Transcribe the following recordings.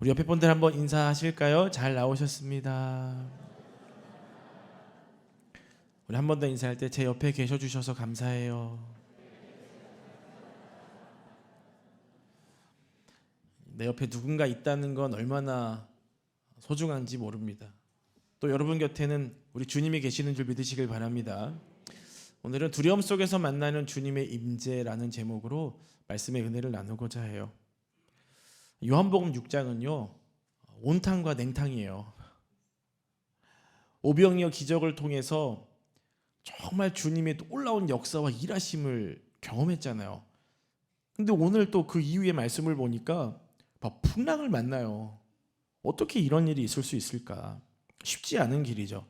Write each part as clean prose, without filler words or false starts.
우리 옆에 분들 한번 인사하실까요? 잘 나오셨습니다. 우리 한 번 더 인사할 때 제 옆에 계셔 주셔서 감사해요. 내 옆에 누군가 있다는 건 얼마나 소중한지 모릅니다. 또 여러분 곁에는 우리 주님이 계시는 줄 믿으시길 바랍니다. 오늘은 두려움 속에서 만나는 주님의 임재라는 제목으로 말씀의 은혜를 나누고자 해요. 요한복음 6장은요, 온탕과 냉탕이에요. 오병이어 기적을 통해서 정말 주님의 놀라운 역사와 일하심을 경험했잖아요. 근데 오늘 또 그 이후의 말씀을 보니까 막 풍랑을 만나요. 어떻게 이런 일이 있을 수 있을까? 쉽지 않은 길이죠.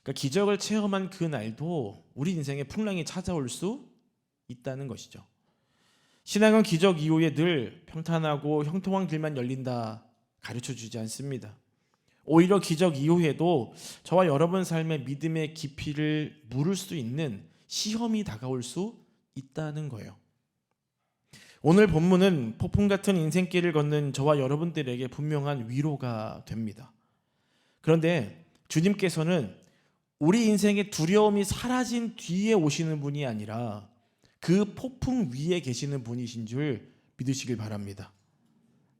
그러니까 기적을 체험한 그 날도 우리 인생에 풍랑이 찾아올 수 있다는 것이죠. 신앙은 기적 이후에 늘 평탄하고 형통한 길만 열린다 가르쳐 주지 않습니다. 오히려 기적 이후에도 저와 여러분 삶의 믿음의 깊이를 물을 수 있는 시험이 다가올 수 있다는 거예요. 오늘 본문은 폭풍 같은 인생길을 걷는 저와 여러분들에게 분명한 위로가 됩니다. 그런데 주님께서는 우리 인생의 두려움이 사라진 뒤에 오시는 분이 아니라 그 폭풍 위에 계시는 분이신 줄 믿으시길 바랍니다.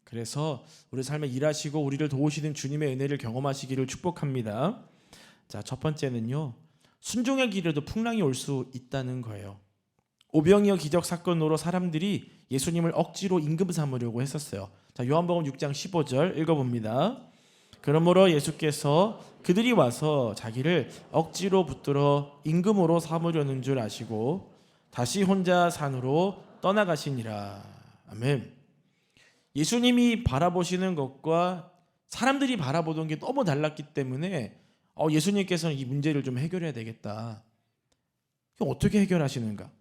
그래서 우리 삶에 일하시고 우리를 도우시는 주님의 은혜를 경험하시기를 축복합니다. 자, 첫 번째는요, 순종의 길에도 풍랑이 올 수 있다는 거예요. 오병이어 기적 사건으로 사람들이 예수님을 억지로 임금 삼으려고 했었어요. 자, 요한복음 6장 15절 읽어봅니다. 그러므로 예수께서 그들이 와서 자기를 억지로 붙들어 임금으로 삼으려는 줄 아시고 다시 혼자 산으로 떠나가시니라. 아멘. 예수님이 바라보시는 것과 사람들이 바라보던 게 너무 달랐기 때문에 예수님께서는 이 문제를 좀 해결해야 되겠다. 그럼 어떻게 해결하시는가?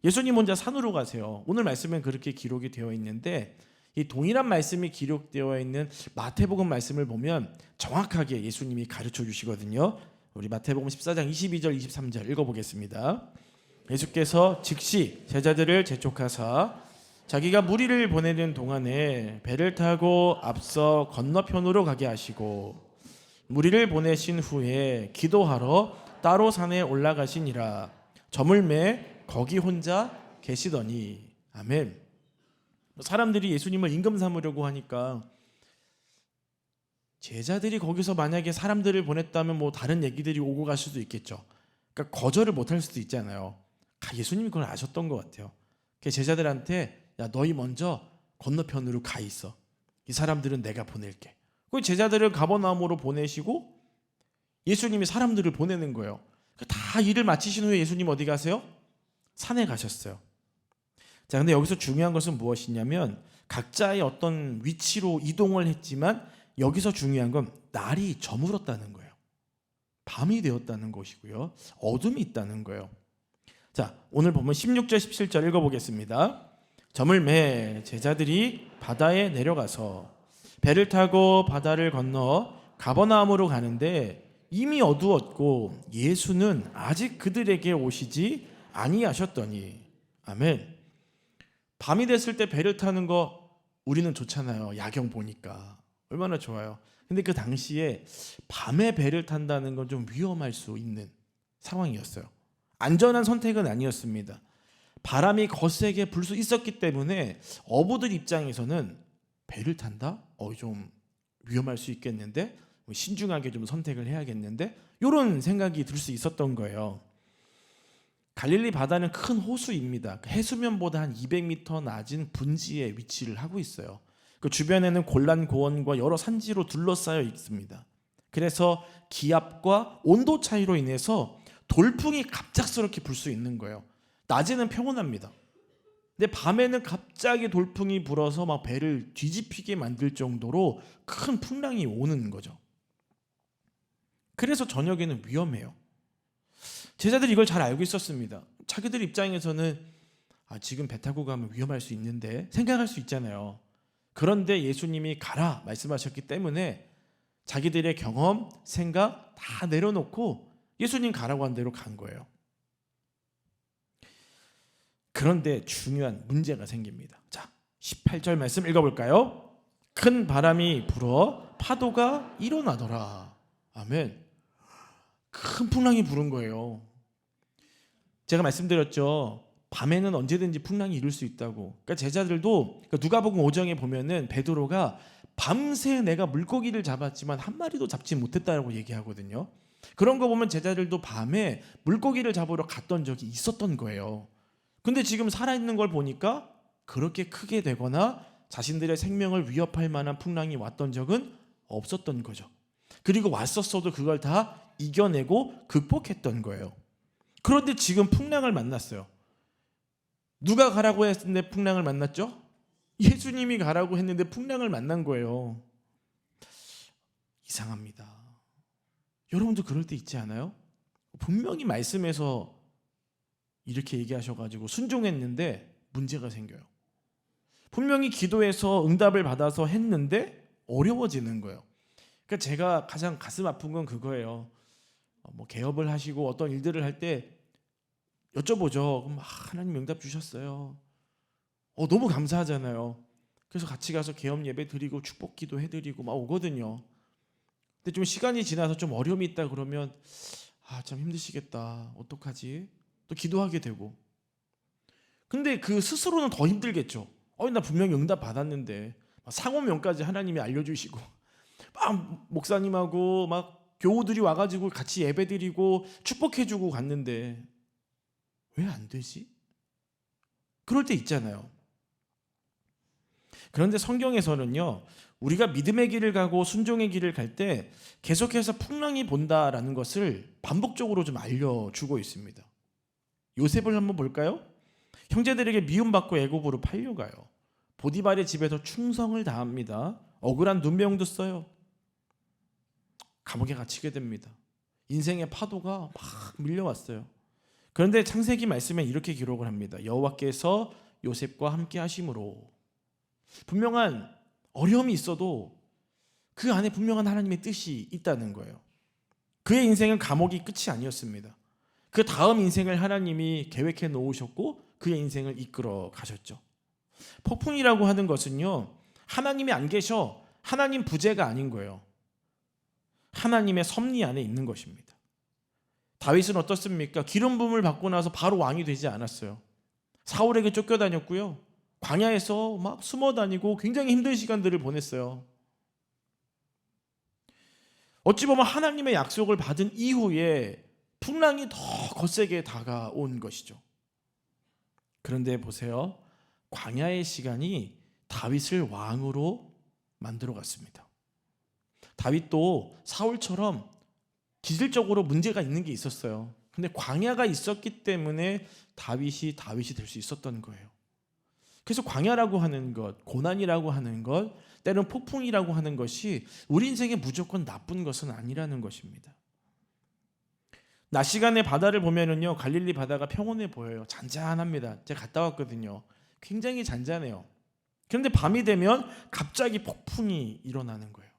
예수님 혼자 산으로 가세요. 오늘 말씀은 그렇게 기록이 되어 있는데 이 동일한 말씀이 기록되어 있는 마태복음 말씀을 보면 정확하게 예수님이 가르쳐 주시거든요. 우리 마태복음 14장 22절 23절 읽어보겠습니다. 예수께서 즉시 제자들을 재촉하사 자기가 무리를 보내는 동안에 배를 타고 앞서 건너편으로 가게 하시고 무리를 보내신 후에 기도하러 따로 산에 올라가시니라. 저물매 거기 혼자 계시더니. 아멘. 사람들이 예수님을 임금 삼으려고 하니까 제자들이 거기서 만약에 사람들을 보냈다면 뭐 다른 얘기들이 오고 갈 수도 있겠죠. 그러니까 거절을 못할 수도 있잖아요. 예수님이 그걸 아셨던 것 같아요. 제자들한테 야, 너희 먼저 건너편으로 가 있어. 이 사람들은 내가 보낼게. 그 제자들을 가버나움으로 보내시고 예수님이 사람들을 보내는 거예요. 다 일을 마치신 후에 예수님 어디 가세요? 산에 가셨어요. 자, 근데 여기서 중요한 것은 무엇이냐면 각자의 어떤 위치로 이동을 했지만 여기서 중요한 건 날이 저물었다는 거예요. 밤이 되었다는 것이고요. 어둠이 있다는 거예요. 자, 오늘 보면 16절 17절 읽어보겠습니다. 저물매 제자들이 바다에 내려가서 배를 타고 바다를 건너 가버나움으로 가는데 이미 어두웠고 예수는 아직 그들에게 오시지 아니하셨더니. 아멘. 밤이 됐을 때 배를 타는 거 우리는 좋잖아요. 야경 보니까 얼마나 좋아요. 근데 그 당시에 밤에 배를 탄다는 건 좀 위험할 수 있는 상황이었어요. 안전한 선택은 아니었습니다. 바람이 거세게 불 수 있었기 때문에 어부들 입장에서는 배를 탄다? 좀 위험할 수 있겠는데? 신중하게 좀 선택을 해야겠는데? 이런 생각이 들 수 있었던 거예요. 갈릴리 바다는 큰 호수입니다. 해수면보다 한 200m 낮은 분지에 위치를 하고 있어요. 그 주변에는 골란 고원과 여러 산지로 둘러싸여 있습니다. 그래서 기압과 온도 차이로 인해서 돌풍이 갑작스럽게 불 수 있는 거예요. 낮에는 평온합니다. 근데 밤에는 갑자기 돌풍이 불어서 막 배를 뒤집히게 만들 정도로 큰 풍랑이 오는 거죠. 그래서 저녁에는 위험해요. 제자들이 이걸 잘 알고 있었습니다. 자기들 입장에서는 지금 배 타고 가면 위험할 수 있는데 생각할 수 있잖아요. 그런데 예수님이 가라 말씀하셨기 때문에 자기들의 경험, 생각 다 내려놓고 예수님 가라고 한 대로 간 거예요. 그런데 중요한 문제가 생깁니다. 자, 18절 말씀 읽어볼까요? 큰 바람이 불어 파도가 일어나더라. 아멘. 큰 풍랑이 부른 거예요. 제가 말씀드렸죠. 밤에는 언제든지 풍랑이 일을 수 있다고. 그러니까 제자들도 누가복음 5장에 보면은 베드로가 밤새 내가 물고기를 잡았지만 한 마리도 잡지 못했다라고 얘기하거든요. 그런 거 보면 제자들도 밤에 물고기를 잡으러 갔던 적이 있었던 거예요. 근데 지금 살아있는 걸 보니까 그렇게 크게 되거나 자신들의 생명을 위협할 만한 풍랑이 왔던 적은 없었던 거죠. 그리고 왔었어도 그걸 다 이겨내고 극복했던 거예요. 그런데 지금 풍랑을 만났어요. 누가 가라고 했는데 풍랑을 만났죠? 예수님이 가라고 했는데 풍랑을 만난 거예요. 이상합니다. 여러분도 그럴 때 있지 않아요? 분명히 말씀에서 이렇게 얘기하셔가지고 순종했는데 문제가 생겨요. 분명히 기도해서 응답을 받아서 했는데 어려워지는 거예요. 그러니까 제가 가장 가슴 아픈 건 그거예요. 개업을 하시고 어떤 일들을 할 때 여쭤보죠. 그럼 하나님 응답 주셨어요. 너무 감사하잖아요. 그래서 같이 가서 개업 예배 드리고 축복 기도 해드리고 막 오거든요. 근데 좀 시간이 지나서 좀 어려움이 있다 그러면 참 힘드시겠다. 어떡하지? 또 기도하게 되고. 근데 그 스스로는 더 힘들겠죠. 나 분명히 응답 받았는데 상호명까지 하나님이 알려주시고 막 목사님하고 막 교우들이 와가지고 같이 예배드리고 축복해주고 갔는데 왜 안 되지? 그럴 때 있잖아요. 그런데 성경에서는요, 우리가 믿음의 길을 가고 순종의 길을 갈 때 계속해서 풍랑이 본다라는 것을 반복적으로 좀 알려주고 있습니다. 요셉을 한번 볼까요? 형제들에게 미움받고 애굽으로 팔려가요. 보디발의 집에서 충성을 다합니다. 억울한 눈병도 써요. 감옥에 갇히게 됩니다. 인생의 파도가 막 밀려왔어요. 그런데 창세기 말씀에 이렇게 기록을 합니다. 여호와께서 요셉과 함께 하심으로. 분명한 어려움이 있어도 그 안에 분명한 하나님의 뜻이 있다는 거예요. 그의 인생은 감옥이 끝이 아니었습니다. 그 다음 인생을 하나님이 계획해 놓으셨고 그의 인생을 이끌어 가셨죠. 폭풍이라고 하는 것은요, 하나님이 안 계셔, 하나님 부재가 아닌 거예요. 하나님의 섭리 안에 있는 것입니다. 다윗은 어떻습니까? 기름 부음을 받고 나서 바로 왕이 되지 않았어요. 사울에게 쫓겨다녔고요. 광야에서 막 숨어 다니고 굉장히 힘든 시간들을 보냈어요. 어찌 보면 하나님의 약속을 받은 이후에 풍랑이 더 거세게 다가온 것이죠. 그런데 보세요. 광야의 시간이 다윗을 왕으로 만들어 갔습니다. 다윗도 사울처럼 기질적으로 문제가 있는 게 있었어요. 근데 광야가 있었기 때문에 다윗이 될 수 있었던 거예요. 그래서 광야라고 하는 것, 고난이라고 하는 것, 때로는 폭풍이라고 하는 것이 우리 인생에 무조건 나쁜 것은 아니라는 것입니다. 낮 시간에 바다를 보면은요, 갈릴리 바다가 평온해 보여요. 잔잔합니다. 제가 갔다 왔거든요. 굉장히 잔잔해요. 그런데 밤이 되면 갑자기 폭풍이 일어나는 거예요.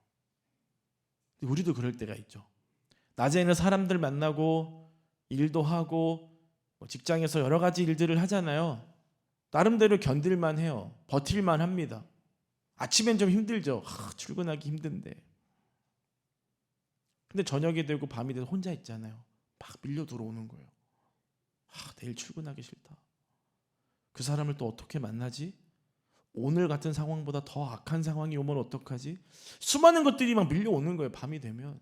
우리도 그럴 때가 있죠. 낮에는 사람들 만나고 일도 하고 직장에서 여러 가지 일들을 하잖아요. 나름대로 견딜만 해요. 버틸만 합니다. 아침엔 좀 힘들죠. 출근하기 힘든데. 근데 저녁이 되고 밤이 돼서 혼자 있잖아요. 막 밀려 들어오는 거예요. 내일 출근하기 싫다. 그 사람을 또 어떻게 만나지? 오늘 같은 상황보다 더 악한 상황이 오면 어떡하지? 수많은 것들이 막 밀려오는 거예요. 밤이 되면.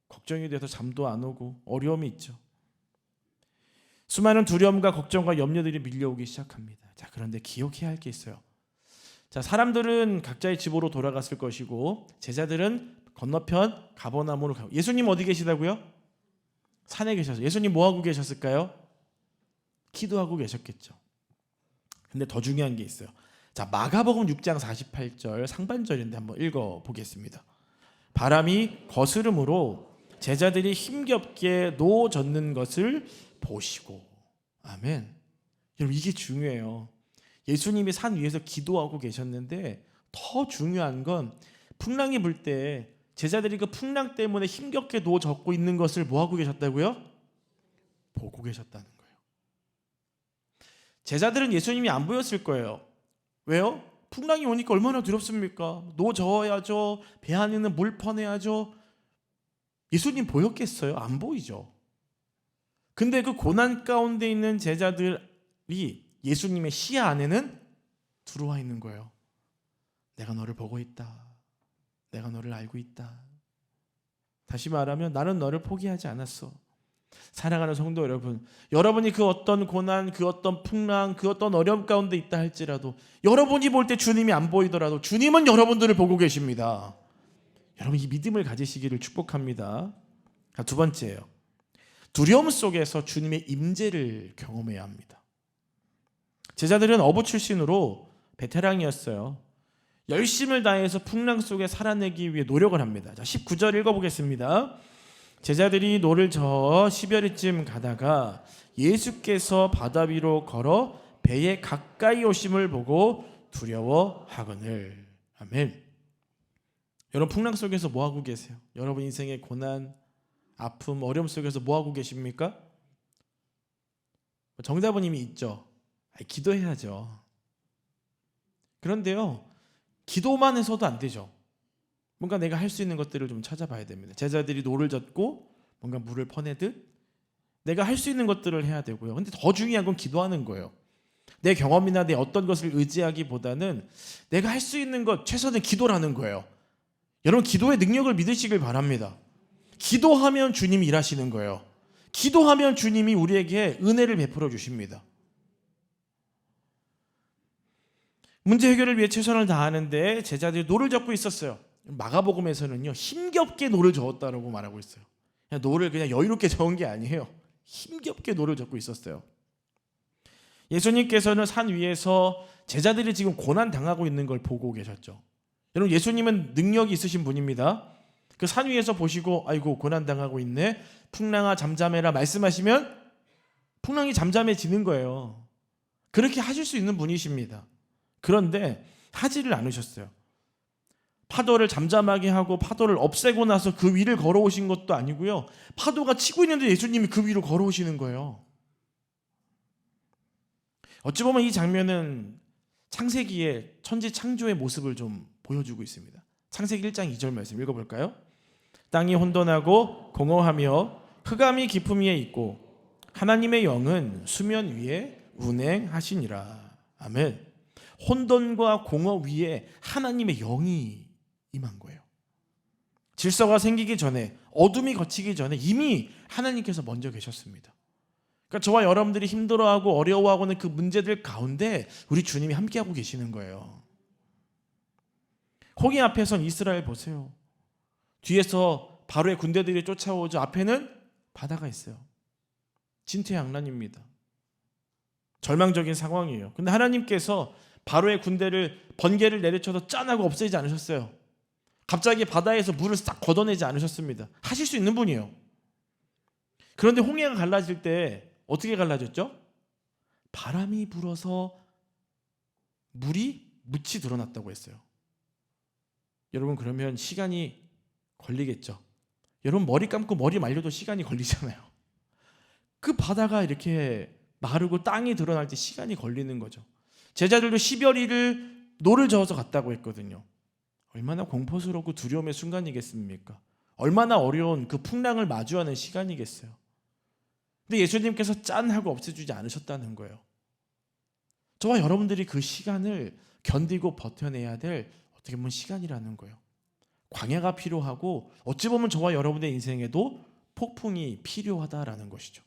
걱정이 돼서 잠도 안 오고 어려움이 있죠. 수많은 두려움과 걱정과 염려들이 밀려오기 시작합니다. 자, 그런데 기억해야 할 게 있어요. 자, 사람들은 각자의 집으로 돌아갔을 것이고 제자들은 건너편 가버나움으로 가고. 예수님 어디 계시다고요? 산에 계셔서. 예수님 뭐 하고 계셨을까요? 기도하고 계셨겠죠. 근데 더 중요한 게 있어요. 자, 마가복음 6장 48절 상반절인데 한번 읽어 보겠습니다. 바람이 거스름으로 제자들이 힘겹게 놓아졌는 것을 보시고. 아멘. 여러분, 이게 중요해요. 예수님이 산 위에서 기도하고 계셨는데 더 중요한 건 풍랑이 불 때 제자들이 그 풍랑 때문에 힘겹게 놓아졌고 있는 것을 뭐 하고 계셨다고요? 보고 계셨다는 거예요. 제자들은 예수님이 안 보였을 거예요. 왜요? 풍랑이 오니까 얼마나 두렵습니까? 노 저어야죠. 배 안에는 물 퍼내야죠. 예수님 보였겠어요? 안 보이죠. 근데 그 고난 가운데 있는 제자들이 예수님의 시야 안에는 들어와 있는 거예요. 내가 너를 보고 있다. 내가 너를 알고 있다. 다시 말하면 나는 너를 포기하지 않았어. 사랑하는 성도 여러분, 여러분이 그 어떤 고난, 그 어떤 풍랑, 그 어떤 어려움 가운데 있다 할지라도 여러분이 볼 때 주님이 안 보이더라도 주님은 여러분들을 보고 계십니다. 여러분 이 믿음을 가지시기를 축복합니다. 두 번째예요. 두려움 속에서 주님의 임재를 경험해야 합니다. 제자들은 어부 출신으로 베테랑이었어요. 열심을 다해서 풍랑 속에 살아내기 위해 노력을 합니다. 자, 19절 읽어보겠습니다. 제자들이 노를 저어 10여리쯤 가다가 예수께서 바다 위로 걸어 배에 가까이 오심을 보고 두려워하거늘. 아멘. 여러분 풍랑 속에서 뭐하고 계세요? 여러분 인생의 고난, 아픔, 어려움 속에서 뭐하고 계십니까? 정답은 이미 있죠. 기도해야죠. 그런데요, 기도만 해서도 안 되죠. 뭔가 내가 할 수 있는 것들을 좀 찾아봐야 됩니다. 제자들이 노를 젓고 뭔가 물을 퍼내듯 내가 할 수 있는 것들을 해야 되고요. 근데 더 중요한 건 기도하는 거예요. 내 경험이나 내 어떤 것을 의지하기보다는 내가 할 수 있는 것, 최선의 기도라는 거예요. 여러분 기도의 능력을 믿으시길 바랍니다. 기도하면 주님이 일하시는 거예요. 기도하면 주님이 우리에게 은혜를 베풀어 주십니다. 문제 해결을 위해 최선을 다하는데 제자들이 노를 젓고 있었어요. 마가복음에서는요 힘겹게 노를 저었다라고 말하고 있어요. 그냥 노를 그냥 여유롭게 저은 게 아니에요. 힘겹게 노를 젓고 있었어요. 예수님께서는 산 위에서 제자들이 지금 고난 당하고 있는 걸 보고 계셨죠. 여러분 예수님은 능력이 있으신 분입니다. 그 산 위에서 보시고 아이고 고난 당하고 있네. 풍랑아 잠잠해라 말씀하시면 풍랑이 잠잠해지는 거예요. 그렇게 하실 수 있는 분이십니다. 그런데 하지를 않으셨어요. 파도를 잠잠하게 하고 파도를 없애고 나서 그 위를 걸어오신 것도 아니고요. 파도가 치고 있는데 예수님이 그 위로 걸어오시는 거예요. 어찌 보면 이 장면은 창세기의 천지 창조의 모습을 좀 보여주고 있습니다. 창세기 1장 2절 말씀 읽어볼까요? 땅이 혼돈하고 공허하며 흑암이 깊음 위에 있고 하나님의 영은 수면 위에 운행하시니라. 아멘. 혼돈과 공허 위에 하나님의 영이 임한 거예요. 질서가 생기기 전에, 어둠이 걷히기 전에 이미 하나님께서 먼저 계셨습니다. 그러니까 저와 여러분들이 힘들어하고 어려워하고는 그 문제들 가운데 우리 주님이 함께하고 계시는 거예요. 홍해 앞에선 이스라엘 보세요. 뒤에서 바로의 군대들이 쫓아오죠. 앞에는 바다가 있어요. 진퇴양난입니다. 절망적인 상황이에요. 근데 하나님께서 바로의 군대를 번개를 내리쳐서 짠하고 없애지 않으셨어요. 갑자기 바다에서 물을 싹 걷어내지 않으셨습니다. 하실 수 있는 분이에요. 그런데 홍해가 갈라질 때 어떻게 갈라졌죠? 바람이 불어서 물이 묻이 드러났다고 했어요. 여러분 그러면 시간이 걸리겠죠. 여러분 머리 감고 머리 말려도 시간이 걸리잖아요. 그 바다가 이렇게 마르고 땅이 드러날 때 시간이 걸리는 거죠. 제자들도 10여리를 노를 저어서 갔다고 했거든요. 얼마나 공포스럽고 두려움의 순간이겠습니까? 얼마나 어려운 그 풍랑을 마주하는 시간이겠어요. 근데 예수님께서 짠 하고 없애주지 않으셨다는 거예요. 저와 여러분들이 그 시간을 견디고 버텨내야 될 어떻게 보면 시간이라는 거예요. 광야가 필요하고 어찌 보면 저와 여러분의 인생에도 폭풍이 필요하다라는 것이죠.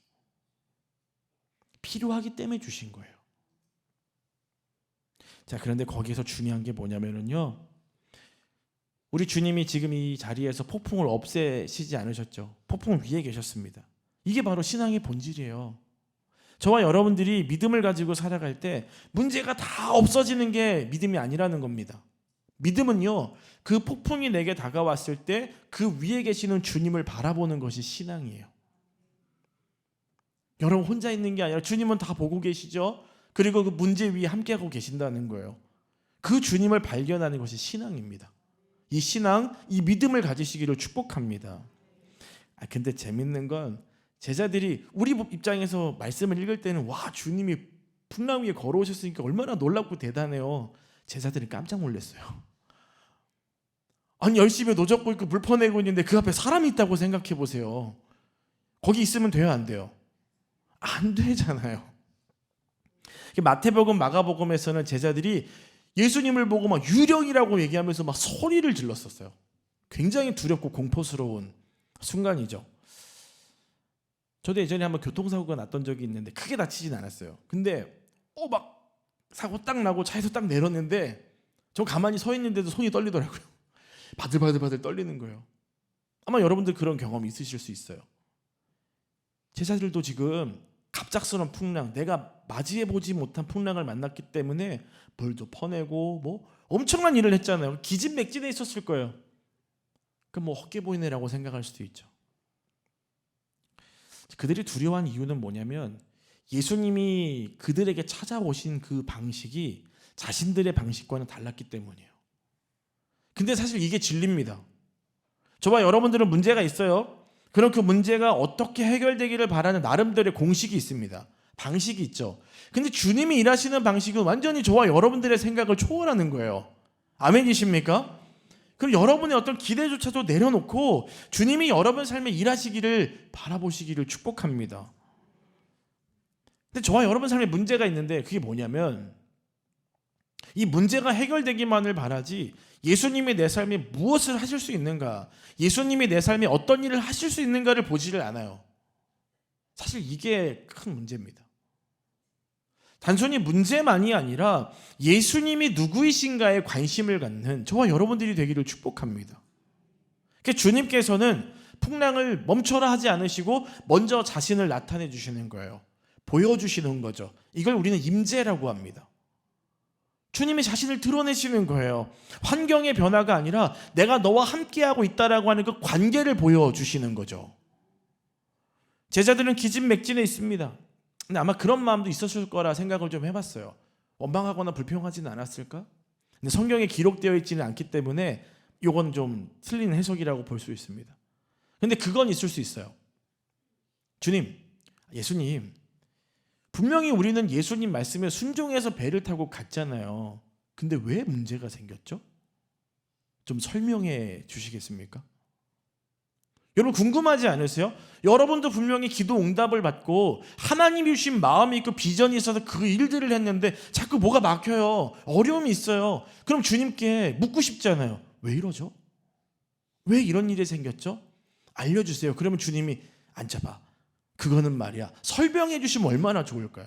필요하기 때문에 주신 거예요. 자, 그런데 거기에서 중요한 게 뭐냐면요. 우리 주님이 지금 이 자리에서 폭풍을 없애시지 않으셨죠. 폭풍 위에 계셨습니다. 이게 바로 신앙의 본질이에요. 저와 여러분들이 믿음을 가지고 살아갈 때 문제가 다 없어지는 게 믿음이 아니라는 겁니다. 믿음은요, 그 폭풍이 내게 다가왔을 때 그 위에 계시는 주님을 바라보는 것이 신앙이에요. 여러분 혼자 있는 게 아니라 주님은 다 보고 계시죠. 그리고 그 문제 위에 함께하고 계신다는 거예요. 그 주님을 발견하는 것이 신앙입니다. 이 신앙, 이 믿음을 가지시기를 축복합니다. 근데 재밌는 건 제자들이 우리 입장에서 말씀을 읽을 때는 와 주님이 풍랑 위에 걸어오셨으니까 얼마나 놀랍고 대단해요. 제자들은 깜짝 놀랐어요. 아니 열심히 노젓고 있고 물 퍼내고 있는데 그 앞에 사람이 있다고 생각해 보세요. 거기 있으면 돼요, 안 돼요? 안 되잖아요. 마태복음, 마가복음에서는 제자들이 예수님을 보고 막 유령이라고 얘기하면서 막 소리를 질렀었어요. 굉장히 두렵고 공포스러운 순간이죠. 저도 예전에 한번 교통사고가 났던 적이 있는데 크게 다치진 않았어요. 근데 막 사고 딱 나고 차에서 딱 내렸는데 저 가만히 서 있는데도 손이 떨리더라고요. 바들바들 떨리는 거예요. 아마 여러분들 그런 경험이 있으실 수 있어요. 제자들도 지금 갑작스러운 풍랑, 내가 맞이해보지 못한 풍랑을 만났기 때문에 물도 퍼내고 뭐 엄청난 일을 했잖아요. 기진맥진해 있었을 거예요. 그럼 뭐 헛개 보이네라고 생각할 수도 있죠. 그들이 두려워한 이유는 뭐냐면 예수님이 그들에게 찾아오신 그 방식이 자신들의 방식과는 달랐기 때문이에요. 근데 사실 이게 진리입니다. 저와 여러분들은 문제가 있어요. 그럼 그 문제가 어떻게 해결되기를 바라는 나름대로의 공식이 있습니다. 방식이 있죠. 근데 주님이 일하시는 방식은 완전히 저와 여러분들의 생각을 초월하는 거예요. 아멘이십니까? 그럼 여러분의 어떤 기대조차도 내려놓고 주님이 여러분 삶에 일하시기를 바라보시기를 축복합니다. 근데 저와 여러분 삶에 문제가 있는데 그게 뭐냐면 이 문제가 해결되기만을 바라지 예수님이 내 삶에 무엇을 하실 수 있는가, 예수님이 내 삶에 어떤 일을 하실 수 있는가를 보지를 않아요. 사실 이게 큰 문제입니다. 단순히 문제만이 아니라 예수님이 누구이신가에 관심을 갖는 저와 여러분들이 되기를 축복합니다. 그러니까 주님께서는 풍랑을 멈춰라 하지 않으시고 먼저 자신을 나타내 주시는 거예요. 보여주시는 거죠. 이걸 우리는 임재라고 합니다. 주님이 자신을 드러내시는 거예요. 환경의 변화가 아니라 내가 너와 함께하고 있다라고 하는 그 관계를 보여주시는 거죠. 제자들은 기진맥진해 있습니다. 근데 아마 그런 마음도 있었을 거라 생각을 좀 해봤어요. 원망하거나 불평하지는 않았을까? 근데 성경에 기록되어 있지는 않기 때문에 이건 좀 틀린 해석이라고 볼 수 있습니다. 근데 그건 있을 수 있어요. 주님, 예수님, 분명히 우리는 예수님 말씀에 순종해서 배를 타고 갔잖아요. 근데 왜 문제가 생겼죠? 좀 설명해 주시겠습니까? 여러분 궁금하지 않으세요? 여러분도 분명히 기도 응답을 받고 하나님이 주신 마음이 있고 비전이 있어서 그 일들을 했는데 자꾸 뭐가 막혀요. 어려움이 있어요. 그럼 주님께 묻고 싶잖아요. 왜 이러죠? 왜 이런 일이 생겼죠? 알려주세요. 그러면 주님이 앉아봐. 그거는 말이야. 설명해 주시면 얼마나 좋을까요?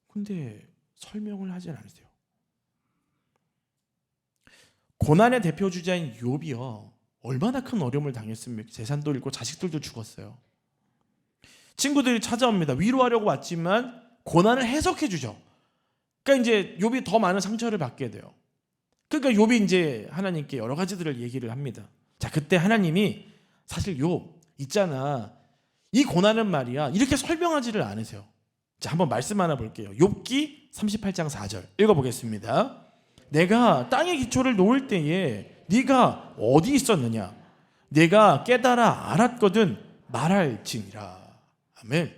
근데 설명을 하진 않으세요. 고난의 대표 주자인 욥이요. 얼마나 큰 어려움을 당했습니까? 재산도 잃고 자식들도 죽었어요. 친구들이 찾아옵니다. 위로하려고 왔지만 고난을 해석해 주죠. 그러니까 이제 욥이 더 많은 상처를 받게 돼요. 그러니까 욥이 이제 하나님께 여러 가지들을 얘기를 합니다. 자, 그때 하나님이 사실 욥 있잖아. 이 고난은 말이야. 이렇게 설명하지를 않으세요. 자, 한번 말씀 하나 볼게요. 욥기 38장 4절 읽어보겠습니다. 내가 땅의 기초를 놓을 때에 네가 어디 있었느냐? 내가 깨달아 알았거든 말할지니라. 아멘.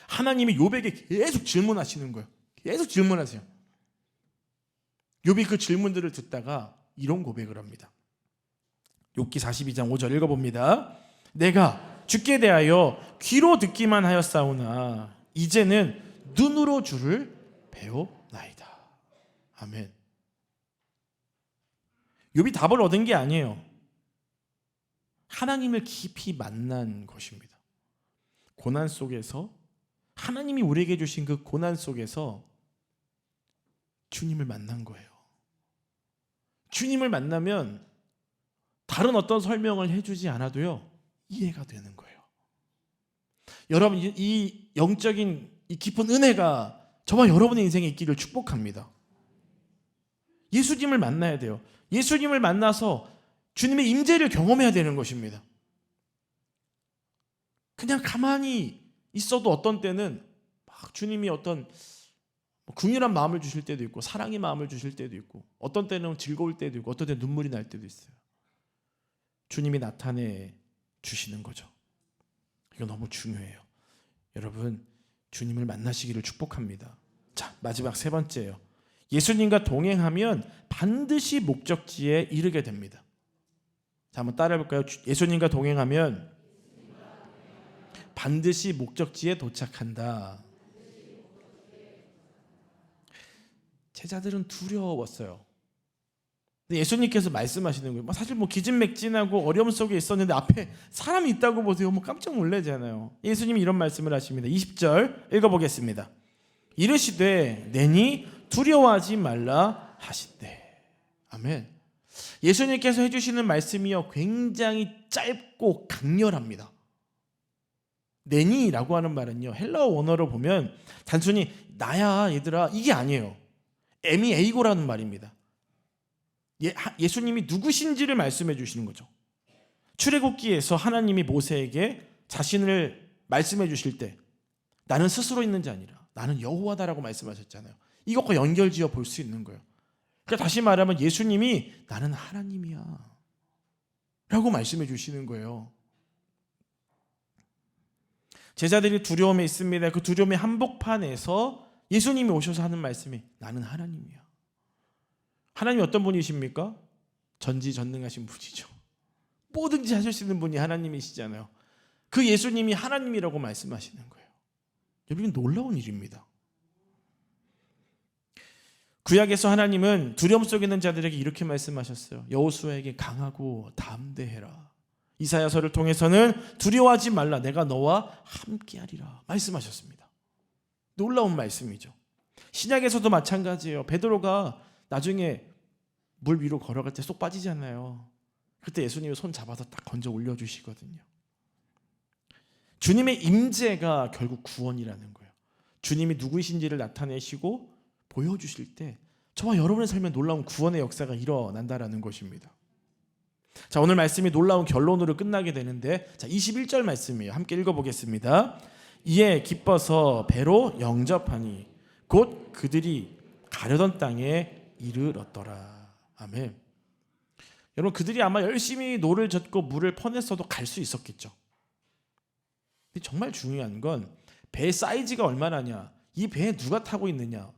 하나님이 욥에게 계속 질문하시는 거예요. 계속 질문하세요. 욥이 그 질문들을 듣다가 이런 고백을 합니다. 욥기 42장 5절 읽어봅니다. 내가 주께 대하여 귀로 듣기만 하였사오나 이제는 눈으로 주를 배우나이다. 아멘. 욥이 답을 얻은 게 아니에요. 하나님을 깊이 만난 것입니다. 고난 속에서 하나님이 우리에게 주신 그 고난 속에서 주님을 만난 거예요. 주님을 만나면 다른 어떤 설명을 해주지 않아도요 이해가 되는 거예요. 여러분 이 영적인 이 깊은 은혜가 저와 여러분의 인생에 있기를 축복합니다. 예수님을 만나야 돼요. 예수님을 만나서 주님의 임재를 경험해야 되는 것입니다. 그냥 가만히 있어도 어떤 때는 막 주님이 어떤 긍휼한 마음을 주실 때도 있고 사랑의 마음을 주실 때도 있고 어떤 때는 즐거울 때도 있고 어떤 때는 눈물이 날 때도 있어요. 주님이 나타내 주시는 거죠. 이거 너무 중요해요. 여러분 주님을 만나시기를 축복합니다. 자, 마지막 세 번째예요. 예수님과 동행하면 반드시 목적지에 이르게 됩니다. 자, 한번 따라해 볼까요? 예수님과 동행하면 반드시 목적지에 도착한다. 제자들은 두려웠어요. 근데 예수님께서 말씀하시는 거예요. 사실 기진맥진하고 어려움 속에 있었는데 앞에 사람이 있다고 보세요. 깜짝 놀라잖아요. 예수님이 이런 말씀을 하십니다. 20절 읽어보겠습니다. 이르시되 내니 두려워하지 말라 하시되. 아멘. 예수님께서 해주시는 말씀이요 굉장히 짧고 강렬합니다. 내니라고 하는 말은요 헬라어 원어로 보면 단순히 나야 얘들아 이게 아니에요. 에미에이고라는 말입니다. 예수님이 누구신지를 말씀해 주시는 거죠. 출애굽기에서 하나님이 모세에게 자신을 말씀해 주실 때 나는 스스로 있는 자 아니라 나는 여호와다라고 말씀하셨잖아요. 이것과 연결지어 볼 수 있는 거예요. 그러니까 다시 말하면 예수님이 나는 하나님이야 라고 말씀해 주시는 거예요. 제자들이 두려움에 있습니다. 그 두려움의 한복판에서 예수님이 오셔서 하는 말씀이 나는 하나님이야. 하나님이 어떤 분이십니까? 전지전능하신 분이죠. 뭐든지 하실 수 있는 분이 하나님이시잖아요. 그 예수님이 하나님이라고 말씀하시는 거예요. 여러분 놀라운 일입니다. 구약에서 하나님은 두려움 속에 있는 자들에게 이렇게 말씀하셨어요. 여호수아에게 강하고 담대해라. 이사야서를 통해서는 두려워하지 말라. 내가 너와 함께하리라 말씀하셨습니다. 놀라운 말씀이죠. 신약에서도 마찬가지예요. 베드로가 나중에 물 위로 걸어갈 때 쏙 빠지잖아요. 그때 예수님이 손 잡아서 딱 건져 올려주시거든요. 주님의 임재가 결국 구원이라는 거예요. 주님이 누구이신지를 나타내시고 보여주실 때 저와 여러분의 삶에 놀라운 구원의 역사가 일어난다라는 것입니다. 자, 오늘 말씀이 놀라운 결론으로 끝나게 되는데, 자, 21절 말씀이에요. 함께 읽어보겠습니다. 이에 기뻐서 배로 영접하니 곧 그들이 가려던 땅에 이르렀더라. 아멘. 여러분 그들이 아마 열심히 노를 젓고 물을 퍼냈어도 갈 수 있었겠죠. 근데 정말 중요한 건 배 사이즈가 얼마나냐, 이 배에 누가 타고 있느냐,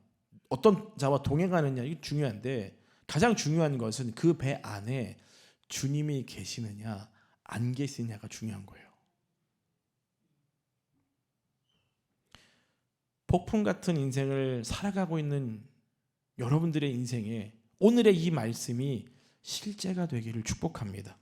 어떤 자와 동행하느냐, 이게 중요한데 가장 중요한 것은 그 배 안에 주님이 계시느냐 안 계시느냐가 중요한 거예요. 폭풍 같은 인생을 살아가고 있는 여러분들의 인생에 오늘의 이 말씀이 실제가 되기를 축복합니다.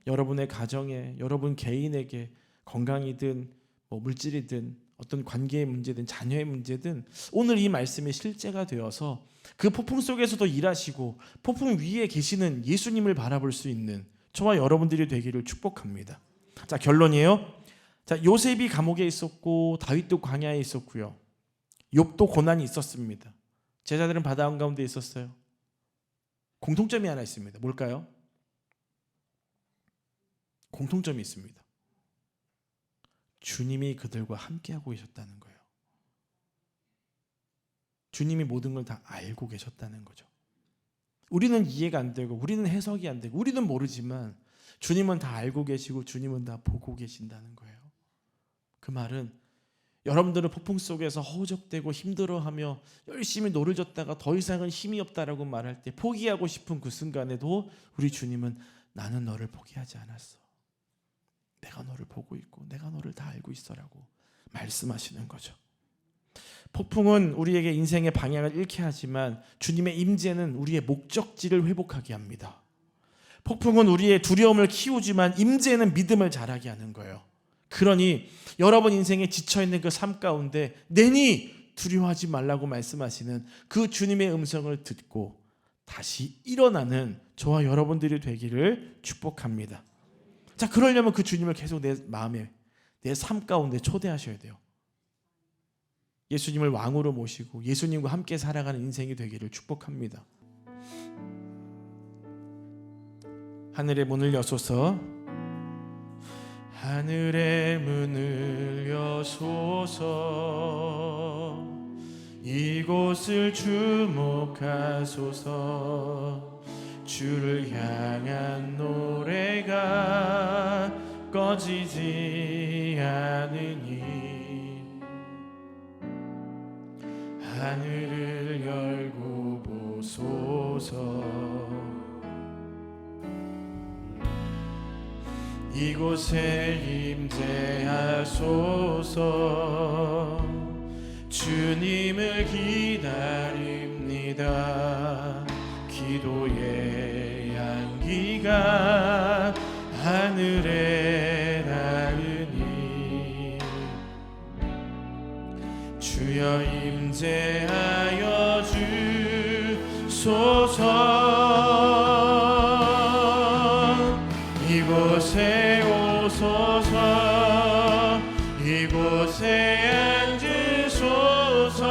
여러분의 가정에, 여러분 개인에게 건강이든 물질이든 어떤 관계의 문제든 자녀의 문제든 오늘 이 말씀이 실제가 되어서 그 폭풍 속에서도 일하시고 폭풍 위에 계시는 예수님을 바라볼 수 있는 저와 여러분들이 되기를 축복합니다. 자, 결론이에요. 자, 요셉이 감옥에 있었고 다윗도 광야에 있었고요. 욥도 고난이 있었습니다. 제자들은 바다 한가운데 있었어요. 공통점이 하나 있습니다. 뭘까요? 공통점이 있습니다. 주님이 그들과 함께하고 계셨다는 거예요. 주님이 모든 걸 다 알고 계셨다는 거죠. 우리는 이해가 안 되고 우리는 해석이 안 되고 우리는 모르지만 주님은 다 알고 계시고 주님은 다 보고 계신다는 거예요. 그 말은 여러분들은 폭풍 속에서 허우적대고 힘들어하며 열심히 노를 젓다가 더 이상은 힘이 없다라고 말할 때 포기하고 싶은 그 순간에도 우리 주님은 나는 너를 포기하지 않았어. 내가 너를 보고 있고 내가 너를 다 알고 있어라고 말씀하시는 거죠. 폭풍은 우리에게 인생의 방향을 잃게 하지만 주님의 임재는 우리의 목적지를 회복하게 합니다. 폭풍은 우리의 두려움을 키우지만 임재는 믿음을 자라게 하는 거예요. 그러니 여러분 인생에 지쳐있는 그 삶 가운데 내니 두려워하지 말라고 말씀하시는 그 주님의 음성을 듣고 다시 일어나는 저와 여러분들이 되기를 축복합니다. 자, 그러려면 그 주님을 계속 내 마음에, 내 삶 가운데 초대하셔야 돼요. 예수님을 왕으로 모시고 예수님과 함께 살아가는 인생이 되기를 축복합니다. 하늘의 문을 여소서. 하늘의 문을 여소서. 이곳을 주목하소서. 주를 향한 노래가 꺼지지 않으니 하늘을 열고 이곳에 임재하소서. 주님을 기다립니다. 기도의 향기가 하늘에 닿으니 주여 임재하여 주소서. 이곳에 오소서. 이곳에 앉으소서.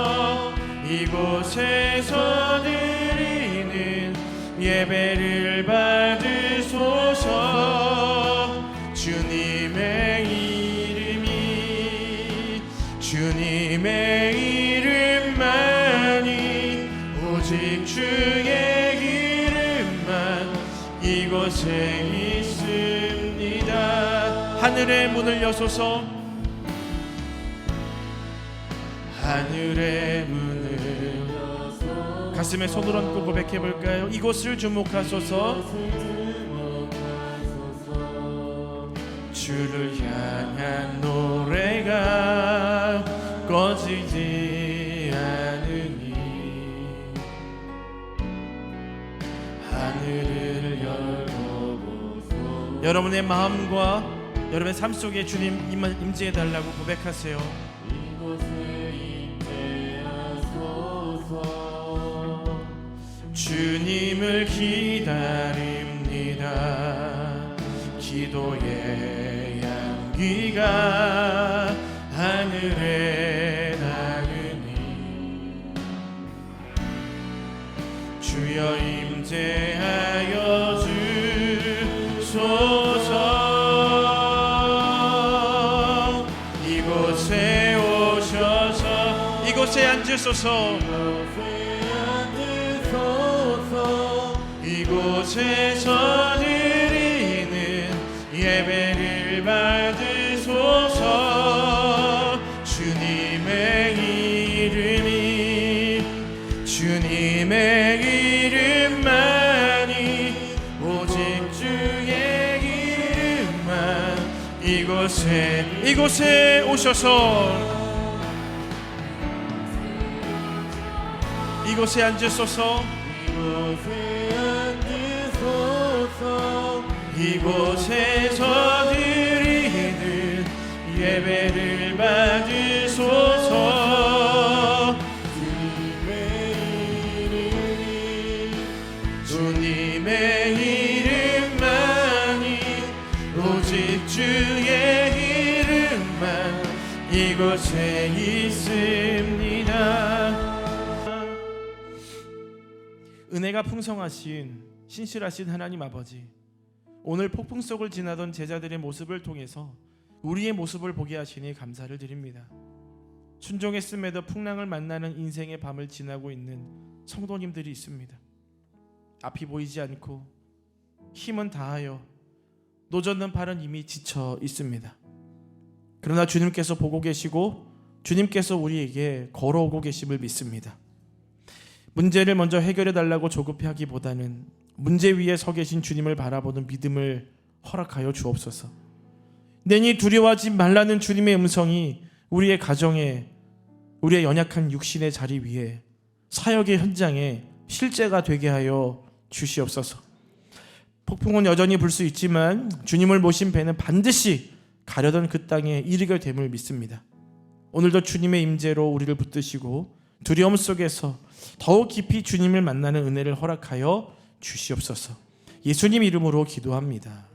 이곳에서 드리는 예배를 받으소서. 주님의 이름이 주님의 이름만이 오직 주의 이름만 이곳에 있습니다. 하늘의 문을 여소서. 하늘의 문을 가슴에 손을 얹고 고백해 볼까요? 이곳을 주목하소서. 주를 향한 노래가 꺼지지 않으니 하늘을 열고 보소. 여러분의 마음과 여러분의 삶 속에 주님 임재해 달라고 고백하세요. 주님을 기다립니다. 기도의 향기가 하늘에 닿으니 주여 임재하여 주소서. 이곳에 오셔서 이곳에 앉으소서. 이곳에서 드리는 예배를 받으소서. 주님의 이름이 주님의 이름만이 오직 주의 이름만 이곳에 오셔서 이곳에 앉으소서. 이곳에서 드리는 예배를 받으소서. 주님의 이름만이 오직 주의 이름만 이곳에 있습니다. 은혜가 풍성하신 신실하신 하나님 아버지, 오늘 폭풍 속을 지나던 제자들의 모습을 통해서 우리의 모습을 보게 하시니 감사를 드립니다. 순종했음에도 풍랑을 만나는 인생의 밤을 지나고 있는 성도님들이 있습니다. 앞이 보이지 않고 힘은 다하여 노젓는 발은 이미 지쳐 있습니다. 그러나 주님께서 보고 계시고 주님께서 우리에게 걸어오고 계심을 믿습니다. 문제를 먼저 해결해 달라고 조급해하기보다는 문제 위에 서 계신 주님을 바라보는 믿음을 허락하여 주옵소서. 내니 두려워하지 말라는 주님의 음성이 우리의 가정에, 우리의 연약한 육신의 자리 위에, 사역의 현장에 실제가 되게 하여 주시옵소서. 폭풍은 여전히 불 수 있지만 주님을 모신 배는 반드시 가려던 그 땅에 이르게 됨을 믿습니다. 오늘도 주님의 임재로 우리를 붙드시고 두려움 속에서 더욱 깊이 주님을 만나는 은혜를 허락하여 주시옵소서. 예수님 이름으로 기도합니다.